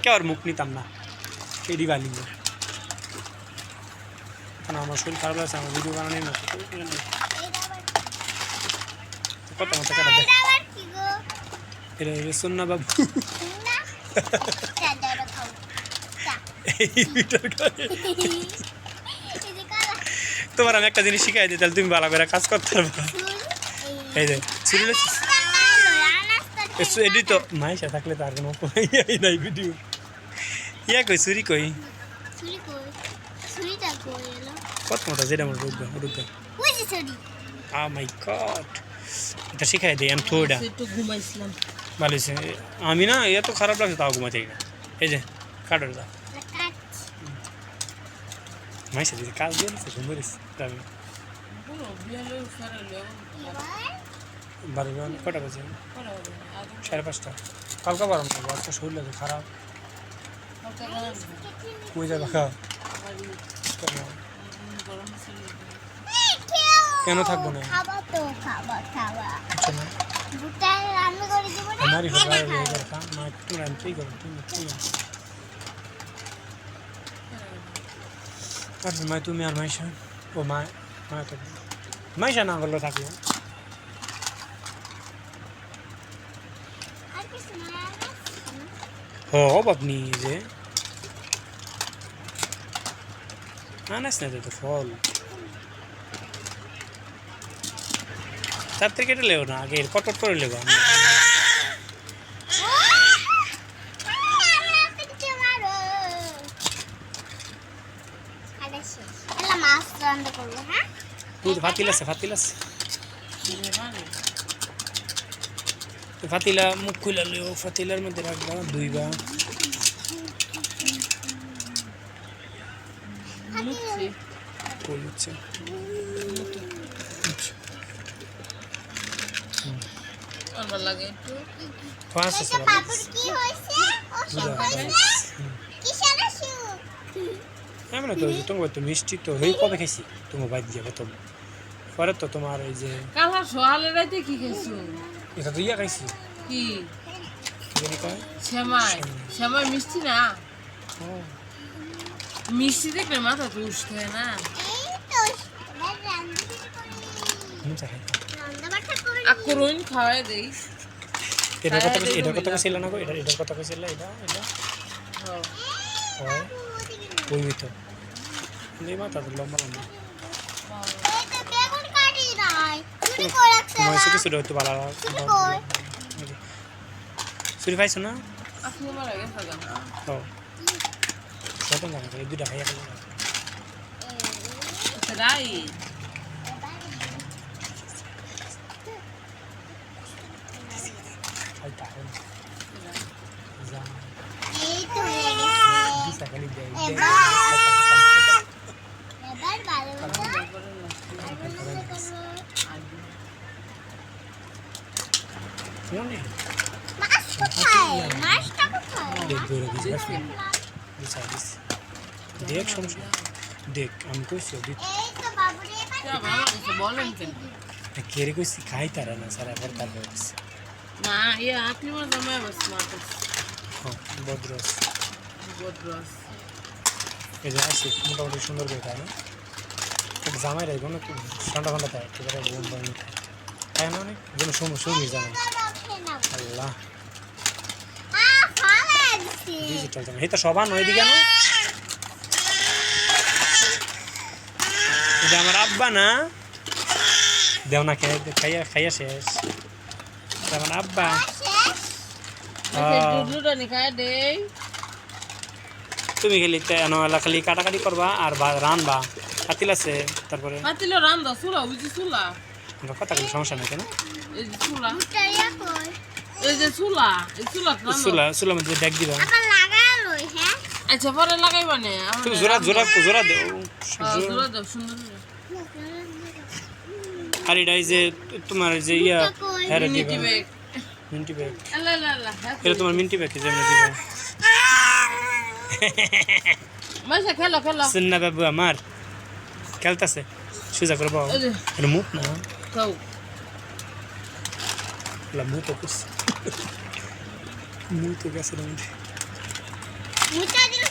দেখে আর মুখ নিতাম না এই দিবালি কারণ আমার শরীর খারাপ লাগছে আমার ভিডিও বানানোর না কত মতো কাটা দেয় এটা সোনা বাবু তোমার আমি একটা জিনিস শিখাই দিই তাহলে তুমি ভালো করে কাজ করতে পারবে এই যে এডি তো মাইশা থাকলে তার কোনো নাই ভিডিও ইয়া কই চুরি কই কত মতো যেটা আমার রুদ্র রুদ্র মাই গড এটা শিখাই দিই আমি থোড়া ঘুমাইছিলাম ভালো হয়েছে আমি না এত খারাপ লাগছে তাও ঘুমাতে না এই যে কাটার যা মাইশা দিদি কাজ দিয়ে দিচ্ছে সুন্দর দিচ্ছে আমি বারো কটা বাজে 5:30 কালকা বারো না আজকে শরীর লাগে খারাপ কই যাবে কেন থাকবো না हमारी मैं तुम्हें और माइशा वो माँ तो माइशा ना बोलो था क्यों हो अपनी जे आनस नहीं तो फॉल তার থেকে এটা লেও না আগে কটকট করে লেবো ফাতিলা আছে ফাতিলা মুখ খুলে লেও ফাতিলার মধ্যে রাখবা ধুইবা হচ্ছে আমার লাগে একটু ফাস্ট আছে বাবুর কি হইছে ও সকালে কি শালাসু আমি না তো তোমার তো মিষ্টি তো হই কবে খাইছি তোমার বাইক যাবে তো পরে তো তোমার এই যে কালা সোহালে রাতে কি খাইছো এটা তো ইয়া খাইছি কি জানি কয় শ্যামাই মিষ্টি না মিষ্টি দেখলে মাথা তো উঠছে না এই তো রান্না করে আকরুন খাওয়াই দেই এটার কথা কইছিল না গো এটার কথা কইছিল এটা হয় ওই তো নেই মাথা তো লম্বা লম্বা এই তো বেগুন কাটি নাই চুরি করে রাখছে মনে কিছু হয়তো ভালো চুরি পাইছো না আপনি মারা গেছে না ও কত জানা এই দুটা খাইয়া গেল রাই এই তো হয়ে গেছে এবার ভালো মাছ কোথায় মাছটা কোথায় দেখ সমস্যা দেখ আমি কইছি এই তো বাবুরে ভালো কিছু বলেন কেন কেড়ে কইছি খাই তারা না সারা আবার তারপর না ইয়ে আপনি আমার জামাই বাস মাছ বদ্রস বদরস এই যে আসি মোটামুটি সুন্দর করে খায় না একটু জামাই রাখবো না ঠান্ডা ঠান্ডা খায় একেবারে বোন বানি খায় না অনেক যেন সময় জামাই আল্লাহ ডিজিটাল জামাই এই তো সবান ওইদিকে না এটা আমার আব্বা না দেও না খাইয়া শেষ আমার আব্বা দুধটা নিখায় দেই তুমি খালি কাটাকাটি করবা আর রানবা পাতিল আছে তারপরে পাতিল রান দাও চুলা বুঝি চুলা কথা বলি সমস্যা নেই কেন এই যে চুলা মুটাইয়া কই এই যে চুলা এই চুলা চুলা মধ্যে দেখ দিবা আবার লাগালই হ্যাঁ আচ্ছা পরে লাগাইবা না তুমি জোড়া দেও জোড়া দাও সুন্দর আর এটা এই যে তোমার যে ইয়া হ্যাঁ দিবা মিন্টি ব্যাগ আল্লাহ আল্লাহ এটা তোমার মিন্টি ব্যাগ যেমন দিবা মাসা খেলো সুন্না বাবু আমার খেলতেছে সুজা করে বাবু এটা মুখ না খাও মুখ তো গেছে মুচা দিল